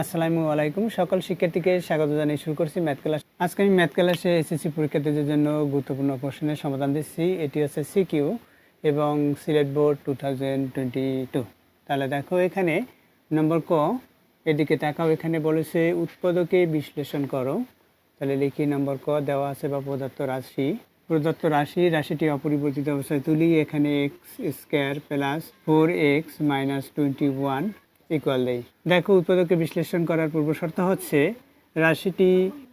আসসালামু আলাইকুম সকল শিক্ষার্থীকে স্বাগত জানিয়ে শুরু করছি ম্যাথ ক্লাস। আজকে আমি ম্যাথ ক্লাসে এসএসসি পরীক্ষার্থীদের জন্য গুরুত্বপূর্ণ প্রশ্নের সমাধান দিচ্ছি। এটি হচ্ছে সিকিউ এবং সিলেট বোর্ড 2022। তাহলে দেখো এখানে নম্বর ক, এদিকে তাকাও, এখানে বলেছে উৎপাদকে বিশ্লেষণ করো। তাহলে লিখি নম্বর ক, দেওয়া আছে বা প্রদত্ত রাশিটি অপরিবর্তিত অবস্থায় তুলি। এখানে x square plus 4x minus 21 equal দেই। দেখো উৎপাদকে বিশ্লেষণ করার পূর্ব শর্ত হচ্ছে রাশিটি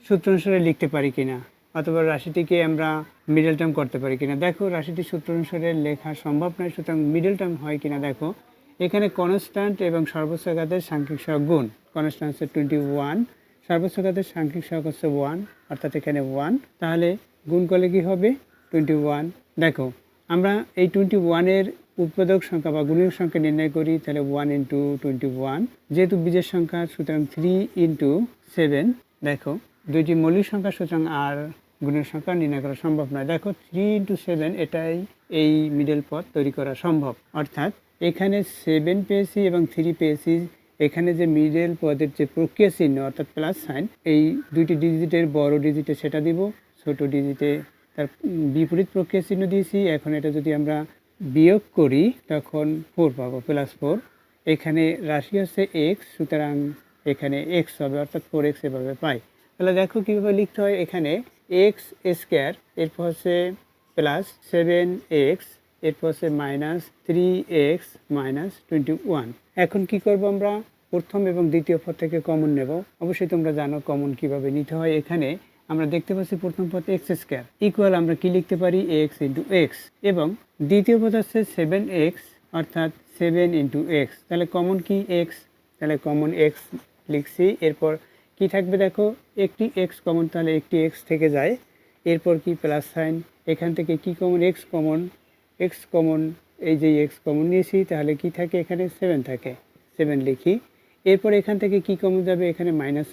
সূত্র অনুসারে লিখতে পারি কিনা, অথবা রাশিটিকে আমরা মিডল টার্ম করতে পারি কিনা। দেখো রাশিটি সূত্র অনুসারে লেখা সম্ভব নয়, সুতরাং মিডল টার্ম হয় কিনা দেখো। এখানে কনস্ট্যান্ট এবং সর্বোচ্চ ঘাতের সাংখ্যিক সহগ গুণ। কনস্ট্যান্ট হচ্ছে 21, সর্বোচ্চ ঘাতের সাংখ্যিক সহগ হচ্ছে 1, অর্থাৎ এখানে 1। তাহলে গুণ করলে কি হবে 21। দেখো আমরা এই 21-এর উৎপাদক সংখ্যা বা গুণীয় সংখ্যা নির্ণয় করি, তাহলে 1 ইন্টু 21, যেহেতু বীজের সংখ্যা সুতরাং 3 ইন্টু 7। দেখো দুইটি মৌলিক সংখ্যা, সুতরাং আর গুণের সংখ্যা নির্ণয় করা সম্ভব নয়। দেখো 3 ইন্টু 7 এটাই এই মিডল পদ তৈরি করা সম্ভব, অর্থাৎ এখানে 7 পেয়েছি এবং 3 পেয়েছি। এখানে যে মিডল পদের যে প্রক্রিয়া চিহ্ন অর্থাৎ প্লাস সাইন, এই দুইটি ডিজিটের বড় ডিজিটে সেটা দিব, ছোট ডিজিটে তার বিপরীত প্রক্রিয়া চিহ্ন দিয়েছি। এখন এটা যদি আমরা বিয়োগ করি তখন 4 পাবো, প্লাস 4। এখানে রাশি হচ্ছে এক্স, সুতরাং এখানে এক্স হবে, অর্থাৎ 4x এভাবে পাই। তাহলে দেখো কীভাবে লিখতে হয়। এখানে এক্স স্কোয়ার, এরপর হচ্ছে প্লাস 7x, এরপর হচ্ছে মাইনাস 3x মাইনাস 21। এখন কি করব, আমরা প্রথম এবং দ্বিতীয় পদ থেকে কমন নেব। অবশ্যই তোমরা জানো কমন কিভাবে নিতে হয়। এখানে আমরা দেখতে পাচ্ছি প্রথম পদ এক্স স্কোয়ার ইকুয়াল আমরা কি লিখতে পারি এক্স ইন্টু এক্স, এবং দ্বিতীয় পদ হচ্ছে 7x, অর্থাৎ 7 ইন্টু এক্স। তাহলে কমন কি এক্স, তাহলে কমন এক্স লিখছি। এরপর কি থাকবে দেখো, একটি এক্স কমন, তাহলে একটি এক্স থেকে যায়। এরপর কি প্লাস সাইন, এখান থেকে কি কমন, এক্স কমন, এই যে এক্স কমন নিয়েছি, তাহলে কি থাকে এখানে 7 থাকে, 7 লিখি। এরপর এখান থেকে কি কমন যাবে, এখানে মাইনাস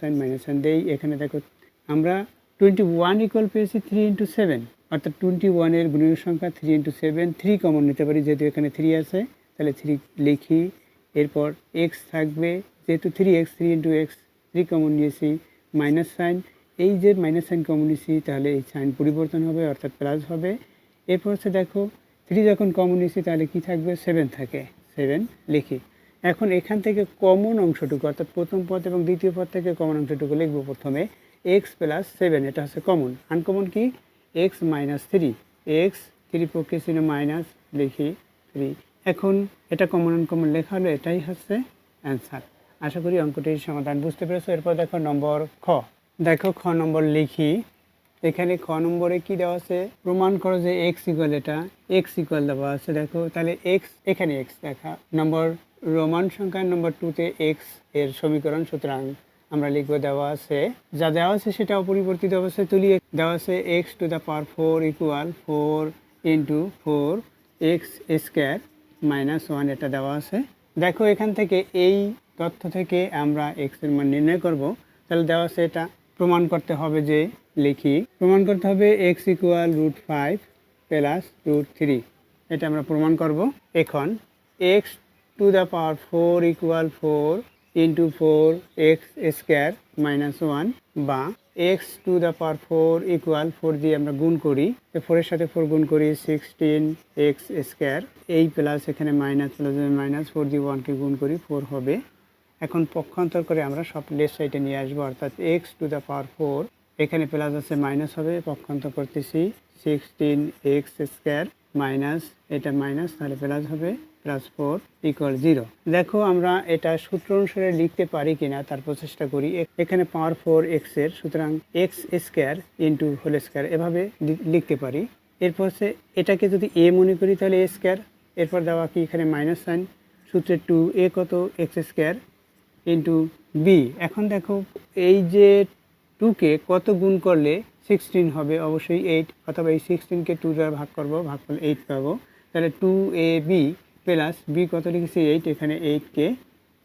সাইন দেই। এখানে দেখো আমরা 21 ইকুয়াল পেয়েছি 3 ইন্টু 7, অর্থাৎ 21-এর গুণনীয় সংখ্যা 3 ইন্টু 7। 3 কমন নিতে পারি, যেহেতু এখানে 3 আছে, তাহলে 3 লিখি। এরপর এক্স থাকবে, যেহেতু 3x, 3 ইন্টু এক্স, 3 কমন নিয়েছি। মাইনাস সাইন, এই যে মাইনাস সাইন কমন নিয়েছি, তাহলে এই সাইন পরিবর্তন হবে, অর্থাৎ প্লাস হবে। এরপর হচ্ছে দেখো 3 যখন কমন নিয়েছি, তাহলে কি থাকবে 7 থাকে, 7 লিখি। এখন এখান থেকে কমন অংশটুকু, অর্থাৎ প্রথম পদ এবং দ্বিতীয় পদ থেকে কমন অংশটুকু লিখবো। প্রথমে এক্স প্লাস 7, এটা হচ্ছে কমন। আনকমন কি এক্স মাইনাস 3, এক্স 3 পক্ষে ছিল মাইনাস, লিখি 3। এখন এটা কমন আনকমন লেখা হলো, এটাই হচ্ছে অ্যান্সার। আশা করি অঙ্কটির সমাধান বুঝতে পেরেছো। এরপর দেখো নম্বর খ, দেখো খ নম্বর লিখি। এখানে খ নম্বরে কি দেওয়া আছে, প্রমাণ করো যে এক্স ইকুয়াল, এটা এক্স ইকুয়াল দেওয়া আছে। দেখো তাহলে এক্স, এখানে এক্স দেখা নম্বর রোমান সংখ্যা নম্বর 2-তে এক্স এর সমীকরণ, সুতরাং আমরা লিখবো দেওয়া আছে, যা দেওয়া আছে সেটা অপরিবর্তিত অবস্থায় তুলি। দেওয়া আছে x to the power 4 equal 4 into 4x square minus 1, এটা দেওয়া আছে। দেখো এখান থেকে এই তথ্য থেকে আমরা এক্স এর মান নির্ণয় করব। তাহলে দেওয়া আছে, এটা প্রমাণ করতে হবে, যে লিখি প্রমাণ করতে হবে এক্স ইকুয়াল √5 প্লাস √3, এটা আমরা প্রমাণ করব। এখন x to the power 4 equal 4 into 4x square minus 1, বা x to the power 4 equal 4 দিয়ে আমরা গুণ করি, 4-এর সাথে 4 গুণ করি 16x স্কোয়ার, এই প্লাস এখানে মাইনাস, প্লাস মাইনাস 4 দিয়ে 1কে গুণ করি 4 হবে। এখন পক্ষান্তর করে আমরা সব লেফট সাইডে নিয়ে আসবো, অর্থাৎ এক্স টু দ্য পাওয়ার 4, এখানে প্লাস আছে মাইনাস হবে, পক্ষান্তর করতেছি 16x স্কোয়ার মাইনাস, এটা মাইনাস, তাহলে প্লাস হবে, প্লাস 4 ইকুয়াল 0। দেখো আমরা এটা সূত্র অনুসারে লিখতে পারি কিনা তার প্রচেষ্টা করি। এখানে পাওয়ার 4x এর, সুতরাং x square into whole square এভাবে লিখতে পারি। এরপর হচ্ছে এটাকে যদি এ মনে করি, তাহলে এ স্কোয়ার, এরপর দেওয়া কি এখানে মাইনাস সাইন, সূত্রে 2a কত এক্স স্কোয়ার ইন্টু বি। এখন দেখো এই যে 2কে কত গুণ করলে 16 হবে, অবশ্যই 8, অথবা এই 16কে 2 দ্বারা ভাগ করব, ভাগ করলে 8 পাবো। তাহলে 2ab প্লাস বি কত লিখেছি 8, এখানে 8কে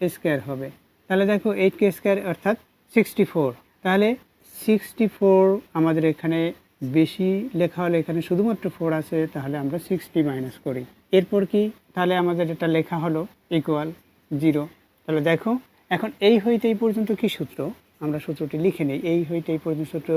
স্কোয়ার হবে। তাহলে দেখো 8কে স্কোয়ার অর্থাৎ 64। তাহলে 64 আমাদের এখানে বেশি লেখা হলে, এখানে শুধুমাত্র 4 আছে, তাহলে আমরা 60 মাইনাস করি। এরপর কি, তাহলে আমাদের এটা লেখা হলো ইকুয়াল 0। তাহলে দেখো এখন এই হইতে এই পর্যন্ত কি সূত্র, আমরা সূত্রটি লিখে নিই। এই হইতে এই পর্যন্ত সূত্র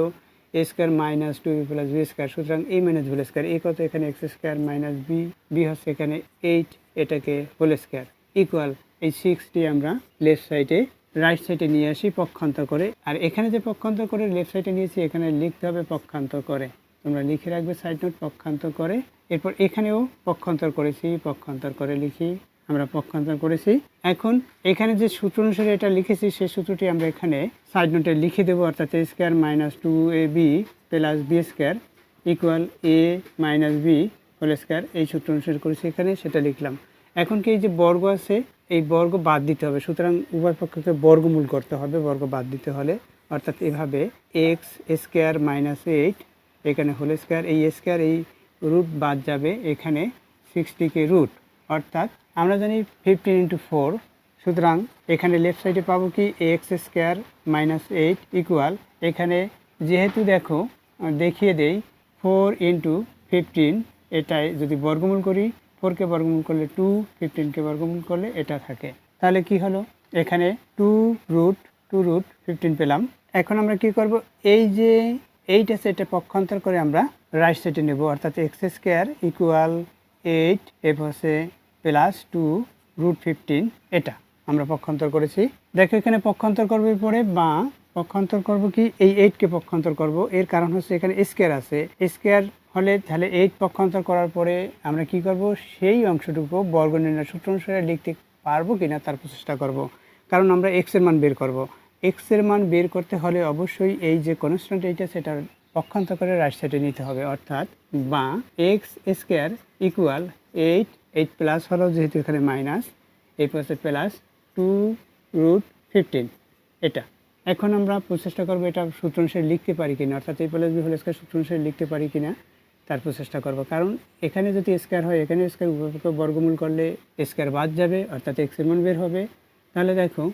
a square minus two b plus B square, সুতরাং a minus whole square, a কত এখানে x square minus b, b হচ্ছে এখানে 8, এটাকে হোল স্কোয়ার ইকুয়াল এই 6টি আমরা লেফট সাইডে রাইট সাইডে নিয়ে আসি পক্ষান্তর করে। আর এখানে যে পক্ষান্তর করে লেফট সাইডে নিয়েছি এখানে লিখতে হবে পক্ষান্তর করে, তোমরা লিখে রাখবে সাইড নোট পক্ষান্তর করে। এরপর এখানেও পক্ষান্তর করেছি, পক্ষান্তর করে লিখি, আমরা পক্ষান্তর করেছি। এখন এখানে যে সূত্র অনুসারে এটা লিখেছি সেই সূত্রটি আমরা এখানে সাইড নোটে লিখে দেবো, অর্থাৎ a square minus two a b plus B square equal a minus B whole square, এই সূত্র অনুসারে করেছি এখানে, সেটা লিখলাম। এখন কি এই যে বর্গ আছে এই বর্গ বাদ দিতে হবে, সুতরাং উভয় পক্ষকে বর্গমূল করতে হবে বর্গ বাদ দিতে হলে, অর্থাৎ এভাবে এক্স স্কোয়ার মাইনাস 8 এখানে হোল স্কোয়ার, এই স্কোয়ার এই রুট বাদ যাবে, এখানে 60কে রুট, অর্থাৎ আমরা জানি 15 ইন্টু 4, সুতরাং এখানে লেফট সাইডে পাবো কি এক্স স্কোয়ার মাইনাস 8 ইকুয়াল, এখানে যেহেতু দেখো দেখিয়ে দেই 4 ইন্টু 15, এটাই যদি বর্গমূল করি 4কে বর্গমূল করলে 2, 15কে বর্গমূল করলে এটা থাকে, তাহলে কি হলো এখানে 2 রুট 15 পেলাম। এখন আমরা কি করব, এই যে 8 আছে এটা পক্ষান্তর করে আমরা রাইট সাইডে নেব, অর্থাৎ এক্স স্কোয়ার ইকুয়াল 8 এ হচ্ছে প্লাস 2 রুট 15, এটা আমরা পক্ষান্তর করেছি। দেখো এখানে পক্ষান্তর করবো পরে বা পক্ষান্তর করব কি এই 8কে পক্ষান্তর করব, এর কারণ হচ্ছে এখানে স্কোয়ার আছে, স্কোয়ার হলে তাহলে 8 পক্ষান্তর করার পরে আমরা কি করব সেই অংশটুকু বর্গ নির্ণয় সূত্র অনুসারে লিখতে পারবো কিনা তার প্রচেষ্টা করব, কারণ আমরা এক্স এর মান বের করব। এক্স এর মান বের করতে হলে অবশ্যই এই যে কনস্ট্যান্ট এইটা সেটা পক্ষান্তর করে রাইট সাইডে নিতে হবে, অর্থাৎ বা এক্স স্কোয়ার ইকুয়াল 8 প্লাস হলো যেহেতু এখানে মাইনাস, এই পাশে প্লাস 2 রুট 15, এটা। এখন আমরা প্রচেষ্টা করবো এটা সূত্র অনুসারে লিখতে পারি কিনা, অর্থাৎ এই প্লাস বি হোল স্কোয়ার সূত্র অনুসারে লিখতে পারি কিনা তার প্রচেষ্টা করব, কারণ এখানে যদি স্কোয়ার হয় এখানে স্কোয়ার উভয়পক্ষে বর্গমূল করলে স্কোয়ার বাদ যাবে, অর্থাৎ এক্স এর মান বের হবে। তাহলে দেখো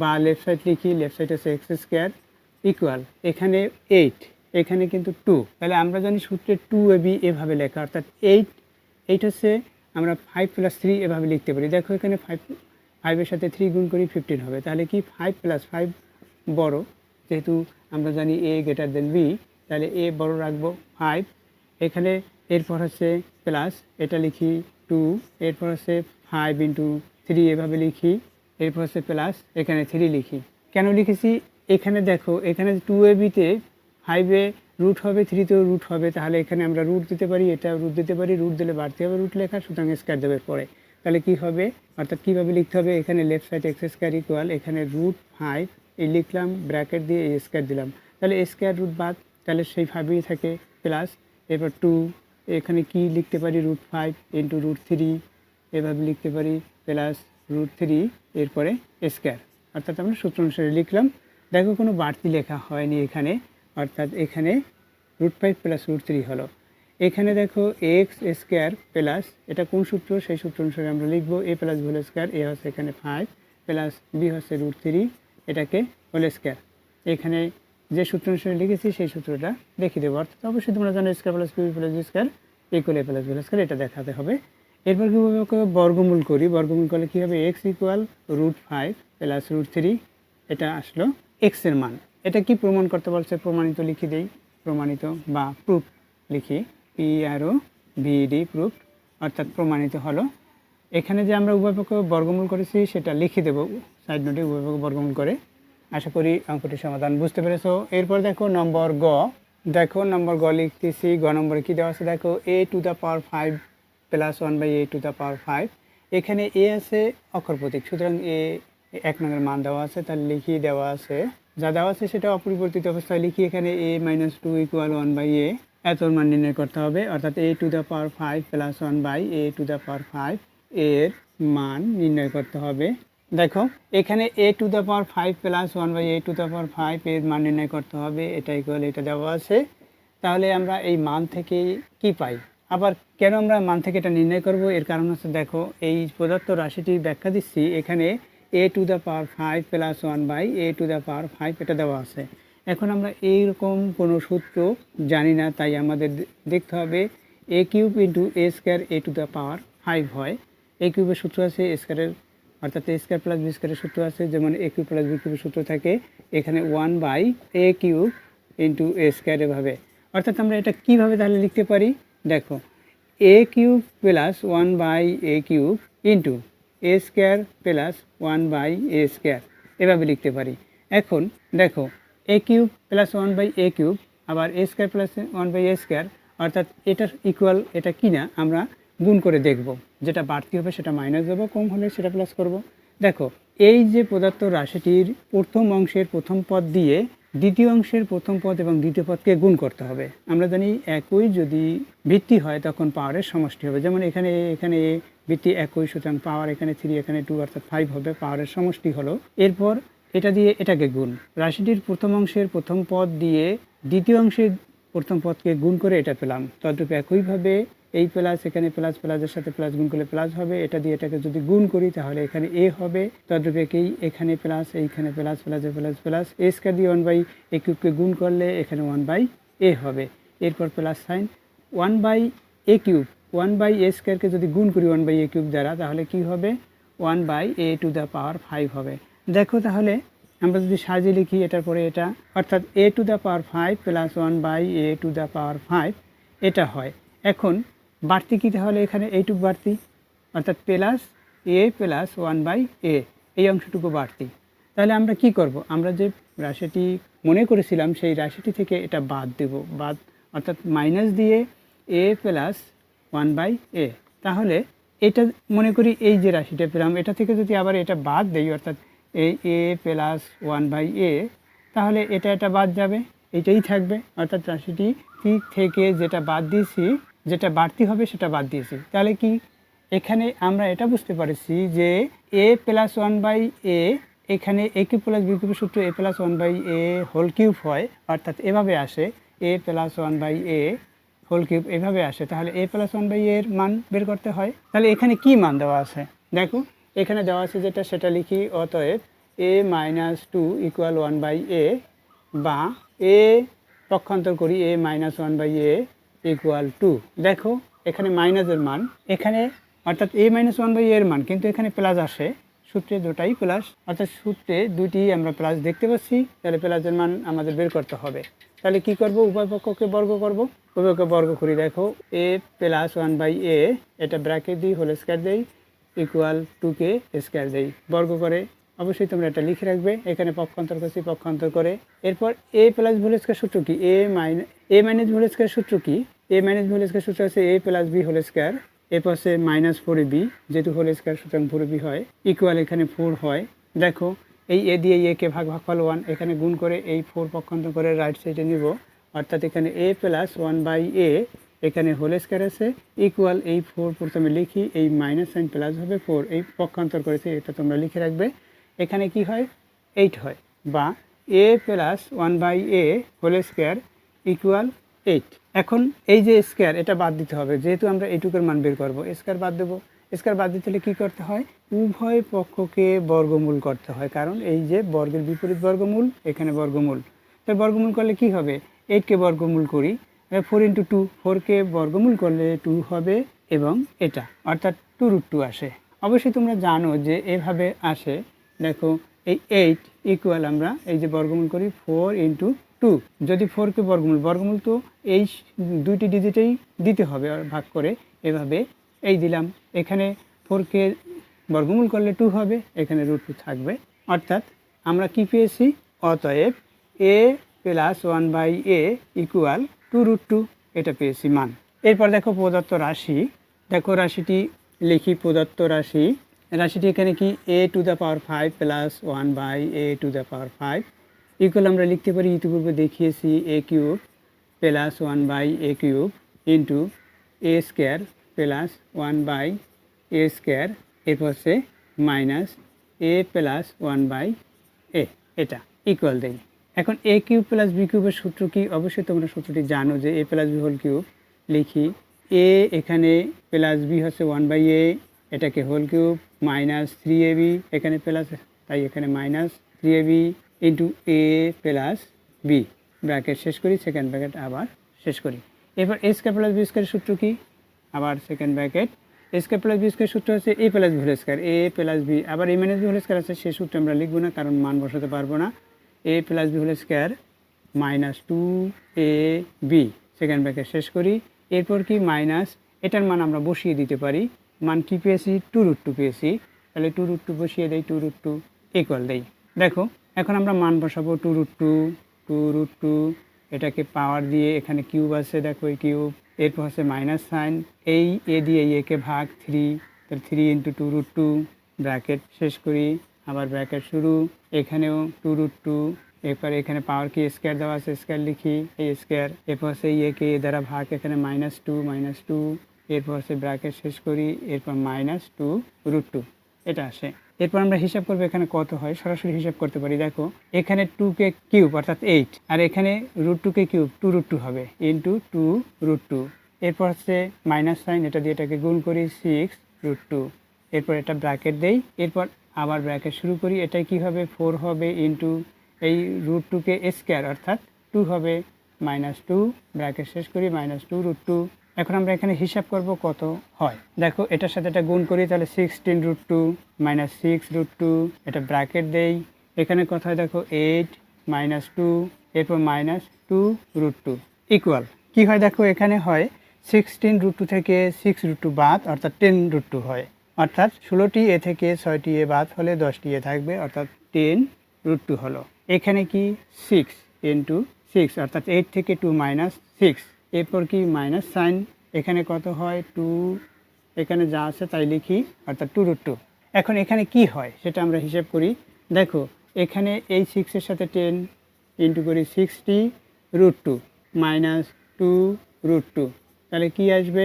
বা লেফট সাইড লিখি, লেফট সাইড আছে এক্স স্কোয়ার ইকুয়াল এখানে 8, এখানে কিন্তু 2, তাহলে আমরা জানি সূত্রে 2ab এভাবে লেখা, অর্থাৎ 8 হচ্ছে আমরা 5 প্লাস 3 এভাবে লিখতে পারি। দেখো এখানে 5 এর সাথে 3 গুণ করি 15 হবে, তাহলে কি 5 প্লাস 5 বড়, যেহেতু আমরা জানি এ গ্রেটার দেন বি, তাহলে এ বড় রাখবো 5, এখানে এরপর হচ্ছে প্লাস এটা লিখি 2, এরপর হচ্ছে 5 ইন্টু 3 এভাবে লিখি, এরপর হচ্ছে প্লাস এখানে 3 লিখি। কেন লিখেছি এখানে দেখো এখানে 2ab-তে 5-এ রুট হবে, 3-তেও রুট হবে, তাহলে এখানে আমরা রুট দিতে পারি, এটা রুট দিতে পারি, রুট দিলে বাড়তে হবে রুট লেখা, সুতরাং স্কোয়ার দেবে পরে, তাহলে কি হবে, অর্থাৎ কীভাবে লিখতে হবে, এখানে left side x square equal এখানে রুট 5 এই লিখলাম, ব্র্যাকেট দিয়ে এই স্কোয়ার দিলাম, তাহলে স্কোয়ার রুট বাদ, তাহলে সেই 5-ই থাকে প্লাস, এরপর 2, এখানে কি লিখতে পারি রুট 5 ইন্টু রুট 3 এভাবে লিখতে পারি প্লাস রুট 3 এরপরে স্কোয়ার, অর্থাৎ আমরা সূত্র অনুসারে লিখলাম। দেখো কোনো বাড়তি লেখা হয়নি এখানে, অর্থাৎ এখানে রুট 5 প্লাস রুট 3 হলো। এখানে দেখো এক্স স্কোয়ার প্লাস এটা কোন সূত্র সেই সূত্র অনুসারে আমরা লিখবো এ প্লাস হোল স্কোয়ার, এ হচ্ছে এখানে 5 প্লাস বি হচ্ছে রুট 3 এটাকে হোল স্কোয়ার, এখানে যে সূত্র অনুসারে লিখেছি সেই সূত্রটা দেখিয়ে দেবো, অর্থাৎ অবশ্যই তোমরা জানো square plus b plus B square equal a plus B square, এটা দেখাতে হবে। এরপর কীভাবে বর্গমূল করি, বর্গমূল করলে কী হবে x equal root 5 plus root 3, এটা আসলো এক্সের মান। এটা কি প্রমাণ করতে বলছে, প্রমাণিত লিখে দেই, প্রমাণিত বা প্রুফ লিখি, PROVD প্রুফ, অর্থাৎ প্রমাণিত হলো। এখানে যে আমরা উভয়পক্ষ বর্গমূল করেছি সেটা লিখে দেবো সাইড নোটে, উভয়পক্ষ বর্গমূল করে। আশা করি অঙ্কটির সমাধান বুঝতে পেরেছো। এরপর দেখো নম্বর গ, দেখো নম্বর গ লিখতেছি, গ নম্বরে কী দেওয়া আছে দেখো a to the power 5 plus 1/a to the power 5, এখানে এ আছে অক্ষর প্রতীক, সুতরাং এ 1 নংয়ের মান দেওয়া আছে, তাহলে লিখিয়ে দেওয়া আছে, যা দেওয়া আছে সেটা অপরিবর্তিত অবস্থায় লিখি, এখানে a - 2 ইকুয়াল 1/a, এতর মান নির্ণয় করতে হবে, অর্থাৎ a to the power 5 plus 1/a to the power 5 এর মান নির্ণয় করতে হবে। দেখো এখানে a to the power 5 plus 1/a to the power 5 এর মান নির্ণয় করতে হবে, এটা ইকুয়াল এটা দেওয়া আছে। তাহলে আমরা এই মান থেকে কি পাই, আবার কেন আমরা মান থেকে এটা নির্ণয় করব, এর কারণ হচ্ছে দেখো এই প্রদত্ত রাশিটির ব্যাখ্যা দিচ্ছি, এখানে a to the power 5 plus 1/a to the power 5 এটা দেওয়া আছে। এখন আমরা এইরকম কোনো সূত্র জানি না, তাই আমাদের দেখতে হবে a cube into a square a to the power 5 হয়, a কিউবের সূত্র আছে a স্কোয়ারের অর্থাৎ এ স্কোয়ার প্লাস বি স্কোয়ারের সূত্র আছে, যেমন এ কিউব প্লাস বি কিউবের সূত্র থাকে এখানে 1/a³ ইন্টু এ স্কোয়ার এভাবে। অর্থাৎ আমরা এটা কীভাবে তাহলে লিখতে পারি, দেখো a³ প্লাস 1/a³ ইন্টু এ স্কোয়ার প্লাস 1/a², এভাবে লিখতে পারি। এখন দেখো a³ প্লাস 1/a³ আবার এ স্কোয়ার প্লাস 1/a², অর্থাৎ এটার ইকুয়াল এটা কিনা আমরা গুণ করে দেখব, যেটা বাড়তি হবে সেটা মাইনাস দেবো, কম হলে সেটা প্লাস করব। দেখো এই যে প্রদত্ত রাশিটির প্রথম অংশের প্রথম পদ দিয়ে দ্বিতীয় অংশের প্রথম পদ এবং দ্বিতীয় পদকে গুণ করতে হবে। আমরা জানি একই যদি ভিত্তি হয় তখন পাওয়ারের সমষ্টি হবে, যেমন এখানে এখানে ভিত্তি একই, সুতরাং পাওয়ার এখানে 3 এখানে 2 অর্থাৎ 5 হবে, পাওয়ারের সমষ্টি হলো। এরপর এটা দিয়ে এটাকে গুণ, রাশিটির প্রথম অংশের প্রথম পদ দিয়ে দ্বিতীয় অংশের প্রথম পদকে গুণ করে এটা পেলাম। তদ্রূপ একইভাবে এই প্লাস এখানে প্লাস, প্লাসের সাথে প্লাস গুণ করলে প্লাস হবে, এটা দিয়ে এটাকে যদি গুণ করি তাহলে এখানে এ হবে। তদ্রূপ একেই এখানে প্লাস, এইখানে প্লাস, প্লাসে প্লাস প্লাস, এ স্কোয়ার দিয়ে 1/a³ গুণ করলে এখানে 1/a হবে। এরপর প্লাস সাইন 1/a³, 1/a² যদি গুণ করি 1/a³ দ্বারা তাহলে কি হবে, 1/a⁵ হবে। দেখো তাহলে আমরা যদি সাজিয়ে লিখি এটার পরে এটা, অর্থাৎ a⁵ প্লাস 1/a⁵ এটা হয়। এখন বাড়তি কী, তাহলে এখানে এইটুকু বাড়তি, অর্থাৎ প্লাস a প্লাস 1/a, এই অংশটুকু বাড়তি। তাহলে আমরা কি করব, আমরা যে রাশিটি মনে করেছিলাম সেই রাশিটি থেকে এটা বাদ দেব, বাদ অর্থাৎ মাইনাস দিয়ে a প্লাস 1/a। তাহলে এটা মনে করি এই যে রাশিটা পেলাম এটা থেকে যদি আবার এটা বাদ দেই, অর্থাৎ এই a প্লাস 1/a, তাহলে এটা বাদ যাবে, এইটাই থাকবে। অর্থাৎ রাশিটি থেকে যেটা বাদ দিয়েছি, যেটা বাড়তি হবে সেটা বাদ দিয়েছি। তাহলে কি এখানে আমরা এটা বুঝতে পারছি যে a প্লাস 1/a, এখানে a³ প্লাস b³ সূত্র a প্লাস 1/a³ হয়, অর্থাৎ এভাবে আসে a প্লাস 1/a³ এভাবে আসে। তাহলে a প্লাস 1/a এর মান বের করতে হয়। তাহলে এখানে কি মান দেওয়া আছে, দেখো এখানে দেওয়া আছে যেটা সেটা লিখি। অতএব a-2 = 1/a, বা a পক্ষান্তর করি a-1/a = 2। দেখো এখানে মাইনাসের মান এখানে, অর্থাৎ a-1/a এর মান, কিন্তু এখানে প্লাস আসে, সূত্রে দুটাই প্লাস, অর্থাৎ সূত্রে দুটি আমরা প্লাস দেখতে পাচ্ছি। তাহলে প্লাসের মান আমাদের বের করতে হবে। তাহলে কি করব, উভয় পক্ষকে বর্গ করব, উভয়কে বর্গ করি। দেখো a প্লাস 1/a, এটা ব্র্যাকেট দিই, হোল স্কয়ার দেই, ইকুয়াল 2কে স্কয়ার দেই, বর্গ করে। অবশ্যই তোমরা এটা লিখে রাখবে, এখানে পক্ষান্তর করছি, পক্ষান্তর করে। এরপর a প্লাস হোল স্কয়ার সূত্র কি, a মাইনাস হোল স্কয়ার সূত্র কি, a মাইনাস হোল স্কয়ার সূত্র আছে a plus b whole square, এ পাশে -4ab, যেহেতু হোল স্কয়ার সুতরাং 4ab হয়, ইকুয়াল এখানে 4 হয়। দেখো এই এ দিয়ে একে ভাগফল 1, এখানে গুণ করে এই 4 পক্ষান্তর করে রাইট সাইডে নিব, অর্থাৎ এখানে a প্লাস 1/a, এখানে হোল স্কয়ার আছে, ইকুয়াল এই 4 প্রথমে লিখি, এই মাইনাস সাইন প্লাস হবে 4, এই পক্ষান্তর করেছে, এটা তোমরা লিখে রাখবে। এখানে কি হয়, 8 হয়, বা a plus 1/a whole square equal 8। এখন এই যে স্কয়ার, এটা বাদ দিতে হবে, যেহেতু আমরা এইটুকুর মান বের করব, স্কয়ার বাদ দেবো। স্কয়ার বাদ দিতে হলে কী করতে হয়, উভয় পক্ষকে বর্গমূল করতে হয়, কারণ এই যে বর্গের বিপরীত বর্গমূল, এখানে বর্গমূল। তাই বর্গমূল করলে কি হবে, 8কে বর্গমূল করি, 4 × 2, 4কে বর্গমূল করলে 2 হবে, এবং এটা অর্থাৎ 2√2 আসে। অবশ্যই তোমরা জানো যে এভাবে আসে। দেখো এই 8 ইকুয়াল, আমরা এই যে বর্গমূল করি 4 × 2, যদি 4কে বর্গমূল তো এই দুইটি ডিজিটেই দিতে হবে ভাগ করে, এভাবে এই দিলাম। এখানে 4কে বর্গমূল করলে 2 হবে, এখানে √2 থাকবে। অর্থাৎ আমরা কি পেয়েছি, অতএব a প্লাস 1/a ইকুয়াল 2√2, এটা পেয়েছি মান। এরপর দেখো প্রদত্ত রাশি, দেখো রাশিটি লিখি, প্রদত্ত রাশিটি এখানে কি a⁵ প্লাস 1/a⁵ ইকুয়াল আমরা লিখতে পারি, ইতিপূর্বে দেখিয়েছি a³ plus 1/a³ into a square plus 1/a², এরপর সে মাইনাস a প্লাস 1/a, এটা ইকুয়াল দেই। এখন a³ প্লাস b³ সূত্র কি, অবশ্যই তোমরা সূত্রটি জানো যে a plus b whole cube. লিখি a, এখানে প্লাস b হচ্ছে 1/a, এটাকে হোল কিউব, মাইনাস 3ab, এখানে প্লাস তাই এখানে minus 3ab into a plus b, bracket শেষ করি, সেকেন্ড ব্র্যাকেট আবার শেষ করি। এরপর a² প্লাস b² সূত্র কি, আবার second bracket, square plus B square সূত্র হচ্ছে A plus B whole square, A plus B, আবার A minus B whole square আছে, সে সূত্র আমরা লিখবো না কারণ মান বসাতে পারবো না। A plus B whole square minus two a b, second bracket শেষ করি। এরপর কি মাইনাস, এটার মান আমরা বসিয়ে দিতে পারি, মান কি পেয়েছি 2√2 পেয়েছি, তাহলে 2√2 বসিয়ে দেই, 2√2 ইকুয়াল দেই। দেখো এখন আমরা মান বসাবো 2√2, এটাকে পাওয়ার দিয়ে এখানে কিউব আছে, দেখো এই কিউব, এরপর হচ্ছে মাইনাস সাইন, এই এ দিয়ে একে ভাগ 3, তাহলে 3 × 2√2 ব্র্যাকেট শেষ করি, আবার ব্র্যাকেট শুরু, এখানেও 2√2, এরপর এখানে পাওয়ার কি স্কোয়ার দেওয়া আছে, স্কোয়ার লিখি, এই স্কোয়ার, এরপর হচ্ছে একে এ দ্বারা ভাগ, এখানে -2, এরপর হচ্ছে ব্র্যাকেট শেষ করি, এরপর -2√2 এটা আসে। এরপর আমরা হিসাব করবো এখানে কত হয়, সরাসরি হিসাব করতে পারি। দেখো এখানে 2 কে কিউব অর্থাৎ 8, আর এখানে √2 কে কিউব 2√2 হবে, ইন্টু 2√2, এরপর হচ্ছে মাইনাস সাইন, এটা দিয়ে এটাকে গুণ করি 6√2, এরপর এটা ব্র্যাকেট দেই, এরপর আবার ব্র্যাকেট শুরু করি, এটাই কি হবে 4 হবে, ইন্টু এই √2 কে স্কোয়ার অর্থাৎ 2 হবে, -2 ব্র্যাকেট শেষ করি, -2√2। এখন আমরা এখানে হিসাব করব কত হয়। দেখো এটার সাথে এটা গুণ করি, তাহলে 16√2 -6√2, এটা ব্র্যাকেট দেই, এখানে কত হয় দেখো 8 -2, এরপর -2√2 ইকুয়াল কি হয়, দেখো এখানে হয় 16√2 থেকে 6√2 বাদ অর্থাৎ 10√2 হয়, অর্থাৎ 16টি এ থেকে 6টি এ বাদ হলে 10টি এ থাকবে অর্থাৎ 10√2 হলো। এখানে কি 6 × 6 অর্থাৎ 8 থেকে 2 -6, এরপর কি মাইনাস সাইন, এখানে কত হয় 2, এখানে যা আছে তাই লিখি অর্থাৎ 2√2। এখন এখানে কি হয় সেটা আমরা হিসাব করি। দেখো এখানে এই 6-এর সাথে 10 ইন্টু করি 60√2 -2√2, তাহলে কি আসবে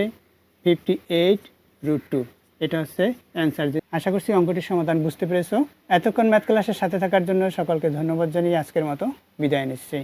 58√2, এটা হচ্ছে অ্যান্সার। আশা করছি অঙ্কটির সমাধান বুঝতে পেরেছো। এতক্ষণ ম্যাথ ক্লাসের সাথে থাকার জন্য সকলকে ধন্যবাদ জানিয়ে আজকের মতো বিদায় নিচ্ছি।